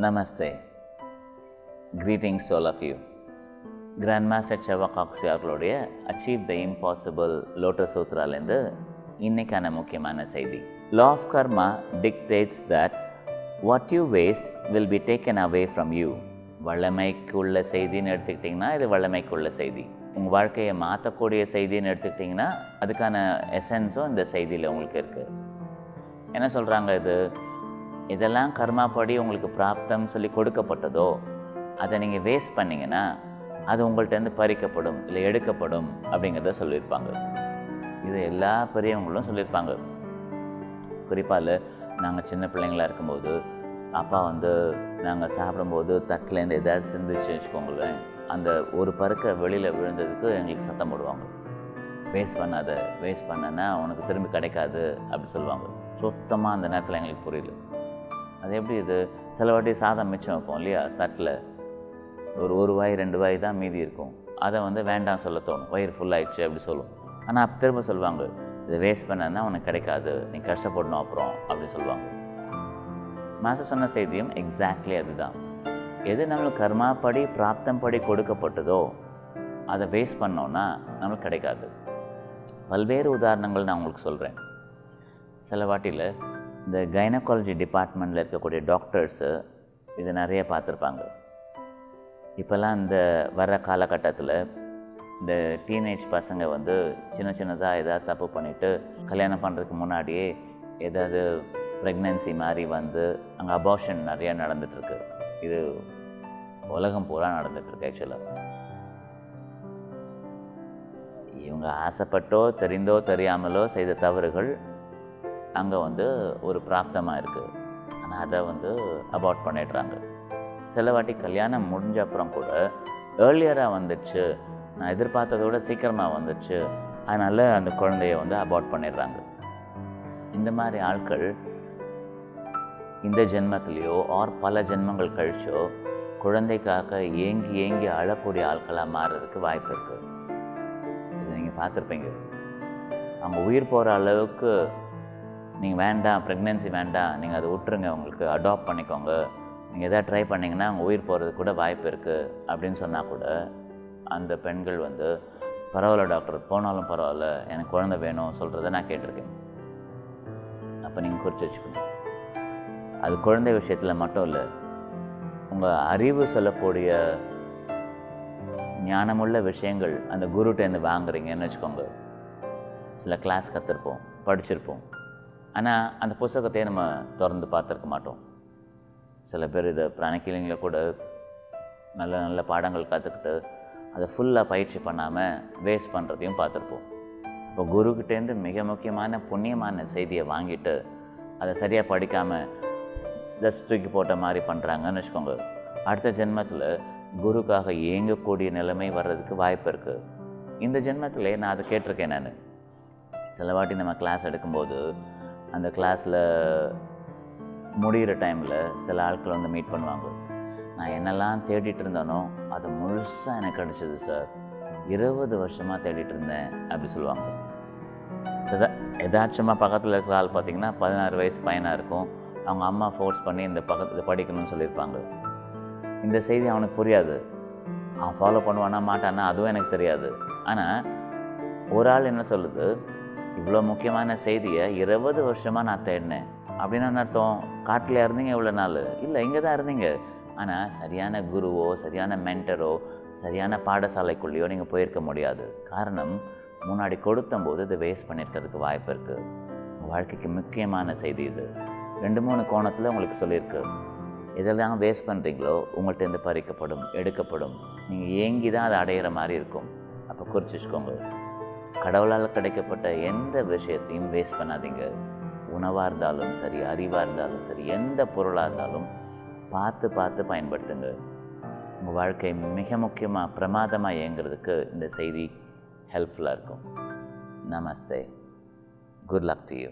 Namaste. Greetings to all of you. Grandmaster Chava Coxey அவர்களுடைய Achieve the Impossible Lotus Sutraலேருந்து இன்னைக்கான முக்கியமான செய்தி. Law of Karma dictates that what you waste will be taken away from you. வல்லமைக்குள்ள செய்தின்னு எடுத்துக்கிட்டிங்கன்னா இது வல்லமைக்குள்ள செய்தி. உங்கள் வாழ்க்கையை மாற்றக்கூடிய செய்தின்னு எடுத்துக்கிட்டிங்கன்னா அதுக்கான எசன்ஸும் இந்த செய்தியில் உங்களுக்கு இருக்குது. என்ன சொல்கிறாங்க, இதெல்லாம் கர்மாப்படி உங்களுக்கு பிராப்தம் சொல்லி கொடுக்கப்பட்டதோ அதை நீங்கள் வேஸ்ட் பண்ணிங்கன்னா அது உங்கள்கிட்டருந்து பறிக்கப்படும் இல்லை எடுக்கப்படும் அப்படிங்கிறத சொல்லியிருப்பாங்க. இது எல்லா பெரியவங்களும் சொல்லியிருப்பாங்க. குறிப்பாக நாங்கள் சின்ன பிள்ளைங்களாக இருக்கும்போது அப்பா நாங்கள் சாப்பிடும்போது தட்டிலேருந்து எதாவது சிந்திச்சு வச்சுக்கோங்களேன், அந்த ஒரு பருக்கை வெளியில் விழுந்ததுக்கு எங்களுக்கு சத்தம் போடுவாங்க. வேஸ்ட் பண்ணாத, வேஸ்ட் பண்ணனா உனக்கு திரும்பி கிடைக்காது அப்படி சொல்லுவாங்க. சுத்தமாக அந்த நேரத்தில் எங்களுக்கு புரியல. அது எப்படி சில வாட்டி சாதம் மிச்சம் வைப்போம் இல்லையா, தட்டில் ஒரு வாய் 2 வாய் தான் மீதி இருக்கும். அதை வேண்டாம் சொல்ல தோணும், வயிறு ஃபுல்லாகிடுச்சு அப்படி சொல்லுவோம். ஆனால் அப்போ திரும்ப சொல்லுவாங்க, இதை வேஸ்ட் பண்ணனா உனக்கு கிடைக்காது, நீ கஷ்டப்படணும் அப்புறம் அப்படி சொல்லுவாங்க. மாஸ்டர் சொன்ன செய்தியும் எக்ஸாக்ட்லி அதுதான். எது நம்மளுக்கு கர்மாப்படி பிராப்தம் படி கொடுக்கப்பட்டதோ அதை வேஸ்ட் பண்ணோன்னா நம்மளுக்கு கிடைக்காது. பல்வேறு உதாரணங்கள் நான் உங்களுக்கு சொல்கிறேன். சில வாட்டியில் இந்த கைனகாலஜி டிபார்ட்மெண்ட்டில் இருக்கக்கூடிய டாக்டர்ஸு இதை நிறைய பார்த்துருப்பாங்க. இப்போல்லாம் இந்த வர்ற காலகட்டத்தில் இந்த டீனேஜ் பசங்க சின்ன சின்னதாக ஏதாவது தப்பு பண்ணிவிட்டு கல்யாணம் பண்ணுறதுக்கு முன்னாடியே ஏதாவது ப்ரெக்னென்சி மாதிரி அங்கே அபார்ஷன் நிறையா நடந்துகிட்ருக்கு. இது உலகம் பூரா நடந்துகிட்ருக்கு. ஆக்சுவலாக இவங்க ஆசைப்பட்டோ தெரிந்தோ தெரியாமலோ செய்த தவறுகள் அங்கே ஒரு பிராப்தமாக இருக்குது. ஆனால் அதை அபார்ட் பண்ணிடுறாங்க. சில வாட்டி கல்யாணம் முடிஞ்ச அப்புறம் கூட ஏர்லியராக வந்துடுச்சு, நான் எதிர்பார்த்ததோட சீக்கிரமாக வந்துடுச்சு, அதனால் அந்த குழந்தைய அபார்ட் பண்ணிடுறாங்க. இந்த மாதிரி ஆட்கள் இந்த ஜென்மத்திலேயோ ஆர் பல ஜென்மங்கள் கழிச்சோ குழந்தைக்காக ஏங்கி ஏங்கி அழக்கூடிய ஆட்களாக மாறுறதுக்கு வாய்ப்பு இருக்குது. இது நீங்கள் பார்த்துருப்பீங்க. அவங்க உயிர் போகிற அளவுக்கு நீங்கள் வேண்டாம், ப்ரெக்னென்சி வேண்டாம், நீங்கள் அதை விட்டுருங்க, உங்களுக்கு அடாப்ட் பண்ணிக்கோங்க, நீங்கள் எதாவது ட்ரை பண்ணிங்கன்னா அவங்க உயிர் போகிறதுக்கு கூட வாய்ப்பு இருக்குது அப்படின்னு சொன்னால் கூட அந்த பெண்கள் பரவாயில்ல டாக்டர், போனாலும் பரவாயில்ல, எனக்கு குழந்தை வேணும் சொல்கிறத நான் கேட்டிருக்கேன். அப்போ நீங்கள் குறித்து வச்சுக்கணும். அது குழந்தை விஷயத்தில் மட்டும் இல்லை, உங்கள் அறிவு சொல்லக்கூடிய ஞானமுள்ள விஷயங்கள் அந்த குருட்டேருந்து வாங்குறீங்கன்னு வச்சுக்கோங்க. சில கிளாஸ் கற்றுருப்போம், படிச்சிருப்போம், ஆனால் அந்த புத்தகத்தையே நம்ம திறந்து பார்த்துருக்க மாட்டோம். சில பேர் இதை பிராணிக்கிளிங்கில் கூட நல்ல நல்ல பாடங்கள் கற்றுக்கிட்டு அதை ஃபுல்லாக பயிற்சி பண்ணாமல் வேஸ்ட் பண்ணுறதையும் பார்த்துருப்போம். இப்போ குருக்கிட்டேருந்து மிக முக்கியமான புண்ணியமான செய்தியை வாங்கிட்டு அதை சரியாக படிக்காமல் ஜஸ்ட் தூக்கி போட்ட மாதிரி பண்ணுறாங்கன்னு வச்சுக்கோங்க. அடுத்த ஜென்மத்தில் குருக்காக இயங்கக்கூடிய நிலைமை வர்றதுக்கு வாய்ப்பு இருக்குது. இந்த ஜென்மத்திலே நான் அதை கேட்டிருக்கேன். நான் சில வாட்டி நம்ம கிளாஸ் எடுக்கும்போது அந்த கிளாஸில் முடிகிற டைமில் சில ஆட்கள் மீட் பண்ணுவாங்க. நான் என்னெல்லாம் தேடிட்டு இருந்தேனோ அது முழுசாக எனக்கு கிடச்சிது சார், 20 வருஷமாக தேடிட்டு இருந்தேன் அப்படி சொல்லுவாங்க. எதாச்சமாக பக்கத்தில் இருக்கிற ஆள் பார்த்திங்கன்னா 16 வயசு பையனாக இருக்கும். அவங்க அம்மா ஃபோர்ஸ் பண்ணி இந்த பக்கத்தில் படிக்கணும்னு சொல்லியிருப்பாங்க. இந்த செய்தி அவனுக்கு புரியாது. அவன் ஃபாலோ பண்ணுவானா மாட்டானா அதுவும் எனக்கு தெரியாது. ஆனால் ஒரு ஆள் என்ன சொல்லுது, இவ்வளோ முக்கியமான செய்தியை 20 வருஷமாக நான் தேடினேன் அப்படின்னு அர்த்தம். காட்டில் இருந்தீங்க இவ்வளோ நாள்? இல்லை, இங்கே தான் இருந்தீங்க. ஆனால் சரியான குருவோ சரியான மென்டரோ சரியான பாடசாலைக்குள்ளேயோ நீங்கள் போயிருக்க முடியாது. காரணம், முன்னாடி கொடுத்தம்போது இதை வேஸ்ட் பண்ணியிருக்கிறதுக்கு வாய்ப்பு இருக்குது. உங்கள் வாழ்க்கைக்கு முக்கியமான செய்தி இது. 2-3 கோணத்தில் உங்களுக்கு சொல்லியிருக்கு. இதெல்லாம் வேஸ்ட் பண்ணுறீங்களோ உங்கள்கிட்ட பறிக்கப்படும், எடுக்கப்படும். நீங்கள் ஏங்கி தான் அதை அடையிற மாதிரி இருக்கும். அப்போ குறித்து வச்சுக்கோங்க, கடவுளால் கிடைக்கப்பட்ட எந்த விஷயத்தையும் வேஸ்ட் பண்ணாதீங்க. உணவாக இருந்தாலும் சரி, அறிவாக இருந்தாலும் சரி, எந்த பொருளாக இருந்தாலும் பார்த்து பார்த்து பயன்படுத்துங்க. உங்கள் வாழ்க்கை மிக முக்கியமாக பிரமாதமாக இயங்குறதுக்கு இந்த செய்தி ஹெல்ப்ஃபுல்லாக இருக்கும். நமஸ்தே. Good luck to you.